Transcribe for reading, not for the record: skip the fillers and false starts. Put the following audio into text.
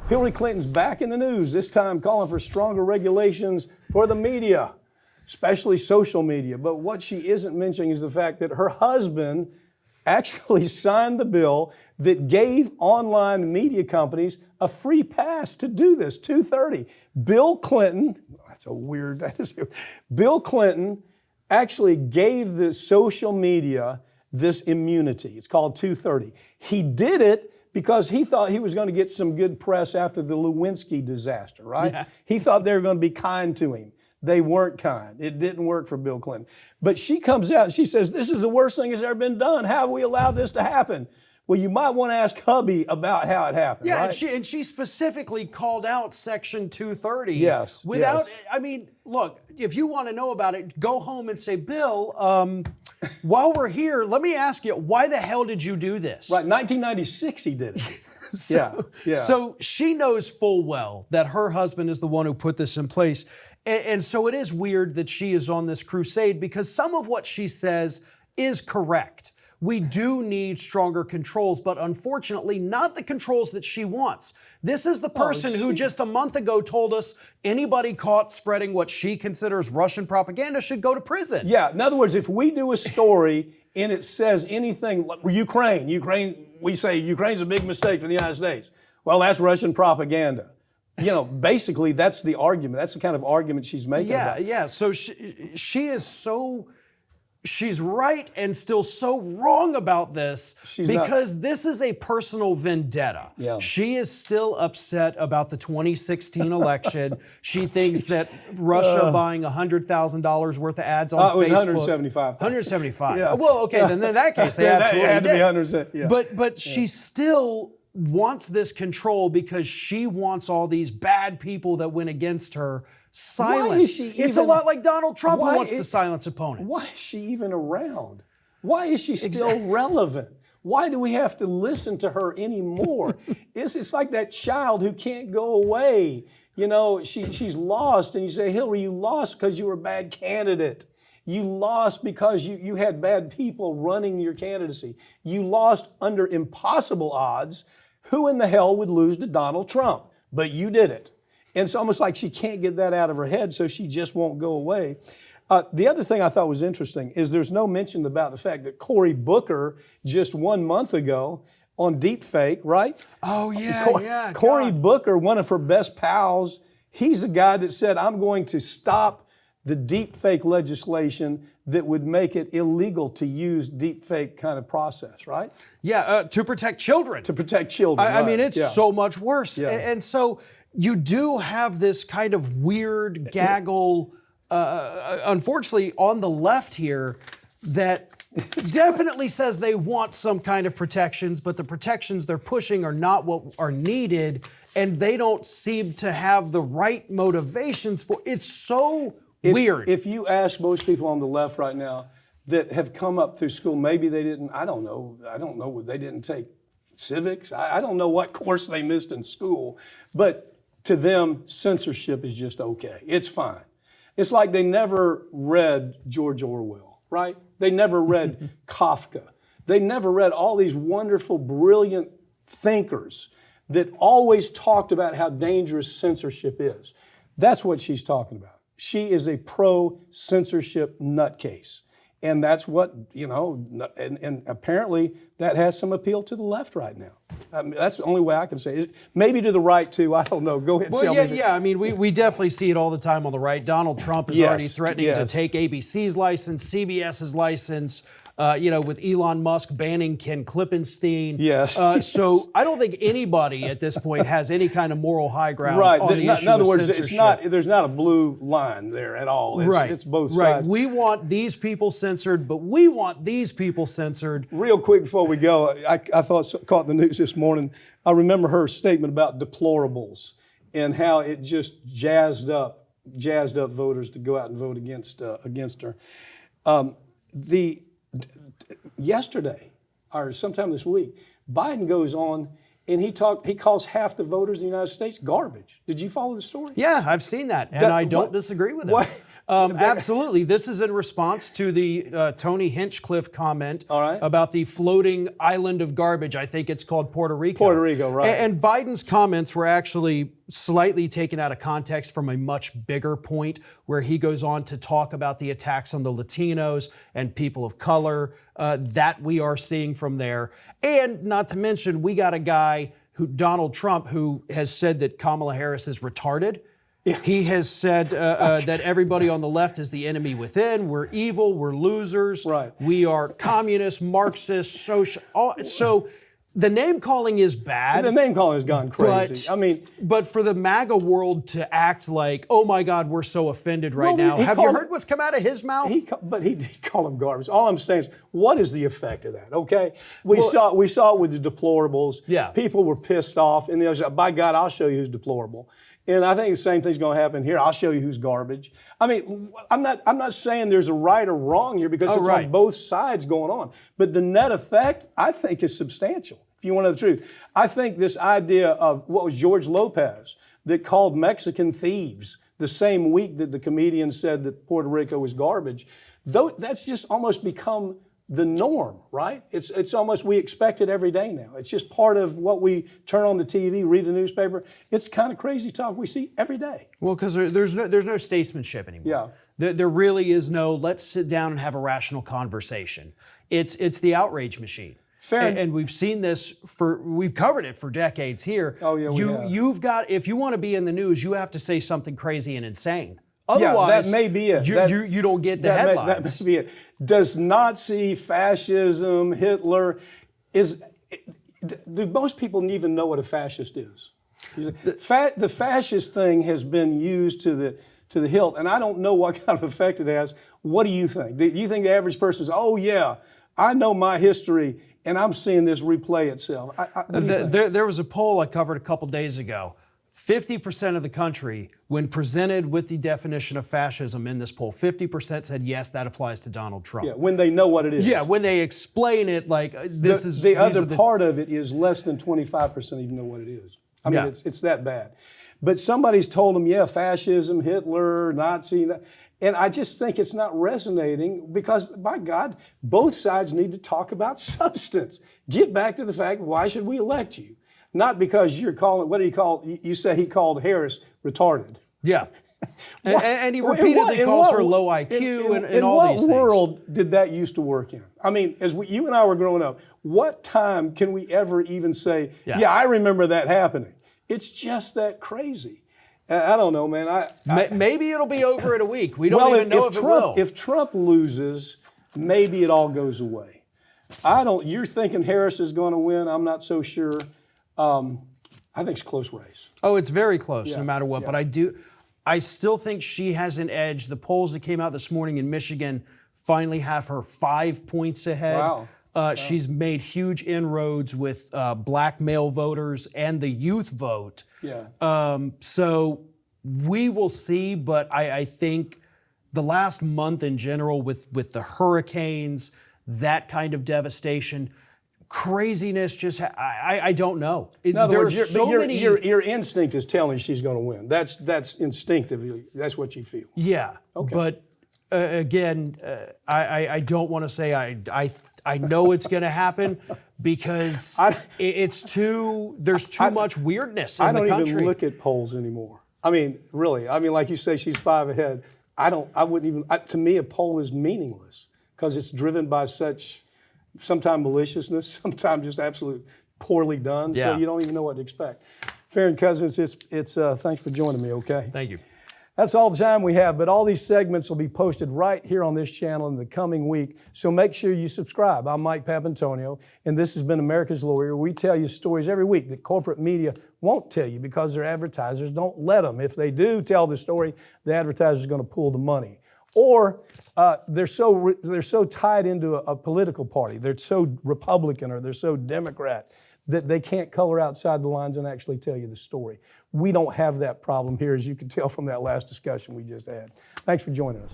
Hillary Clinton's back in the news, this time calling for stronger regulations for the media, especially social media. But what she isn't mentioning is the fact that her husband actually signed the bill that gave online media companies a free pass to do this, 230. Bill Clinton, Bill Clinton actually gave the social media this immunity. It's called 230. He did it because he thought he was going to get some good press after the Lewinsky disaster, right? Yeah. He thought they were going to be kind to him. They weren't kind. It didn't work for Bill Clinton. But she comes out and she says, this is the worst thing that's ever been done. How have we allowed this to happen? Well, you might want to ask hubby about how it happened. Yeah, right? and she specifically called out Section 230. Yes. Without, yes. I mean, look, if you want to know about it, go home and say, Bill, while we're here, let me ask you, why the hell did you do this? Right, 1996 he did it. So she knows full well that her husband is the one who put this in place. And so it is weird that she is on this crusade because some of what she says is correct. We do need stronger controls, but unfortunately not the controls that she wants. This is the person who just a month ago told us anybody caught spreading what she considers Russian propaganda should go to prison. Yeah, in other words, if we do a story and it says anything like Ukraine, we say Ukraine's a big mistake for the United States. Well, that's Russian propaganda. You know, basically that's the argument. That's the kind of argument she's making. Yeah. So she is so... She's right and still so wrong about this because this is a personal vendetta. Yeah. She is still upset about the 2016 election. She thinks that Russia buying $100,000 worth of ads on Facebook. It was 175. 175. Yeah. Well, okay, then in that case, they absolutely had to did. be 100. Yeah. But she still wants this control because she wants all these bad people that went against her silenced. It's a lot like Donald Trump who wants to silence opponents. Why is she even around? Why is she still relevant? Why do we have to listen to her anymore? It's like that child who can't go away. You know, she's lost, and you say, Hillary, you lost because you were a bad candidate. You lost because you had bad people running your candidacy. You lost under impossible odds. Who in the hell would lose to Donald Trump? But you did it. And it's almost like she can't get that out of her head, so she just won't go away. The other thing I thought was interesting is there's no mention about the fact that Cory Booker just 1 month ago on deepfake, right? Oh, yeah, Cory Booker, one of her best pals, he's the guy that said, I'm going to stop the deepfake legislation that would make it illegal to use deepfake kind of process, right? Yeah, to protect children. To protect children, I mean, it's so much worse. Yeah. And so you do have this kind of weird gaggle, unfortunately, on the left here that definitely says they want some kind of protections, but the protections they're pushing are not what are needed, and they don't seem to have the right motivations for it. It's so weird. If you ask most people on the left right now that have come up through school, maybe they didn't, I don't know, they didn't take civics. I don't know what course they missed in school, but to them, censorship is just okay. It's fine. It's like they never read George Orwell, right? They never read Kafka. They never read all these wonderful, brilliant thinkers that always talked about how dangerous censorship is. That's what she's talking about. She is a pro-censorship nutcase. And that's what, and apparently that has some appeal to the left right now. I mean, that's the only way I can say it. Maybe to the right too, I don't know. Go ahead and tell me. I mean, we definitely see it all the time on the right. Donald Trump is already threatening to take ABC's license, CBS's license, with Elon Musk banning Ken Klippenstein. Yes. So I don't think anybody at this point has any kind of moral high ground on the issue in other of words, censorship. there's not a blue line there at all. It's both sides. Right. We want these people censored, but we want these people censored. Real quick before we go, I caught the news this morning. I remember her statement about deplorables and how it just jazzed up voters to go out and vote against her. Yesterday, or sometime this week, Biden goes on and he calls half the voters in the United States garbage. Did you follow the story? Yeah, I've seen that, and I don't disagree with him. Absolutely. This is in response to the Tony Hinchcliffe comment All right. about the floating island of garbage. I think it's called Puerto Rico. Puerto Rico, right. And Biden's comments were actually slightly taken out of context from a much bigger point where he goes on to talk about the attacks on the Latinos and people of color that we are seeing from there. And not to mention, we got a guy Donald Trump, who has said that Kamala Harris is retarded. Yeah. He has said that everybody on the left is the enemy within. We're evil. We're losers. Right. We are communist, Marxist, social. So the name calling is bad. The name calling has gone crazy. But for the MAGA world to act like, oh my God, we're so offended right now. Have you heard what's come out of his mouth? But he did call them garbage. All I'm saying is, what is the effect of that? Okay, we saw it with the deplorables. Yeah, people were pissed off, and they was, by God, I'll show you who's deplorable. And I think the same thing's going to happen here. I'll show you who's garbage. I mean, I'm not saying there's a right or wrong here because it's on both sides going on. But the net effect, I think, is substantial. If you want to know the truth, I think this idea of what was George Lopez that called Mexican thieves the same week that the comedian said that Puerto Rico was garbage, though that's just almost become the norm, right? It's almost, we expect it every day now. It's just part of what we turn on the TV, read the newspaper. It's kind of crazy talk we see every day. Well, because there's no statesmanship anymore. Yeah. There really is no, let's sit down and have a rational conversation. It's the outrage machine. Fair. And we've seen this we've covered it for decades here. Oh, yeah, we have. You've got, if you want to be in the news, you have to say something crazy and insane. Otherwise, that may be it. You don't get the headlines. That may be it. Does Nazi, fascism, Hitler, do most people even know what a fascist is? The fascist thing has been used to the hilt, and I don't know what kind of effect it has. What do you think? Do you think the average person says, oh yeah, I know my history, and I'm seeing this replay itself? There was a poll I covered a couple days ago. 50% of the country, when presented with the definition of fascism in this poll, 50% said, yes, that applies to Donald Trump. Yeah, when they know what it is. Yeah, when they explain it like this is... The other part of it is less than 25% even know what it is. I mean, it's that bad. But somebody's told them, yeah, fascism, Hitler, Nazi, and I just think it's not resonating because, by God, both sides need to talk about substance. Get back to the fact, why should we elect you? Not because you're calling, what do you call, you say he called Harris retarded. Yeah. and he repeatedly calls her low IQ and all these things. In what world did that used to work in? I mean, as you and I were growing up, what time can we ever even say, yeah I remember that happening? It's just that crazy. I don't know, man. Maybe it'll be over in a week. We don't even know if it will. If Trump loses, maybe it all goes away. You're thinking Harris is going to win. I'm not so sure. I think it's a close race. Oh, it's very close, no matter what. But I still think she has an edge. The polls that came out this morning in Michigan finally have her 5 points ahead. Wow. She's made huge inroads with black male voters and the youth vote. Yeah. So we will see, but I think the last month in general with the hurricanes, that kind of devastation, craziness, just I don't know. In other words, your instinct is telling you she's going to win. That's instinctively, that's what you feel. Yeah. Okay. But again, I don't want to say I know it's going to happen because there's too much weirdness in the country. I don't even look at polls anymore. I mean, really. I mean, like you say, she's 5 ahead. I wouldn't even. To me, a poll is meaningless because it's driven by such. Sometimes maliciousness, sometimes just absolute poorly done, so you don't even know what to expect. Farron Cousins, it's thanks for joining me, okay? Thank you. That's all the time we have, but all these segments will be posted right here on this channel in the coming week, so make sure you subscribe. I'm Mike Papantonio, and this has been America's Lawyer. We tell you stories every week that corporate media won't tell you because their advertisers don't let them. If they do tell the story, the advertiser is going to pull the money. Or they're so tied into a political party, they're so Republican or they're so Democrat that they can't color outside the lines and actually tell you the story. We don't have that problem here, as you can tell from that last discussion we just had. Thanks for joining us.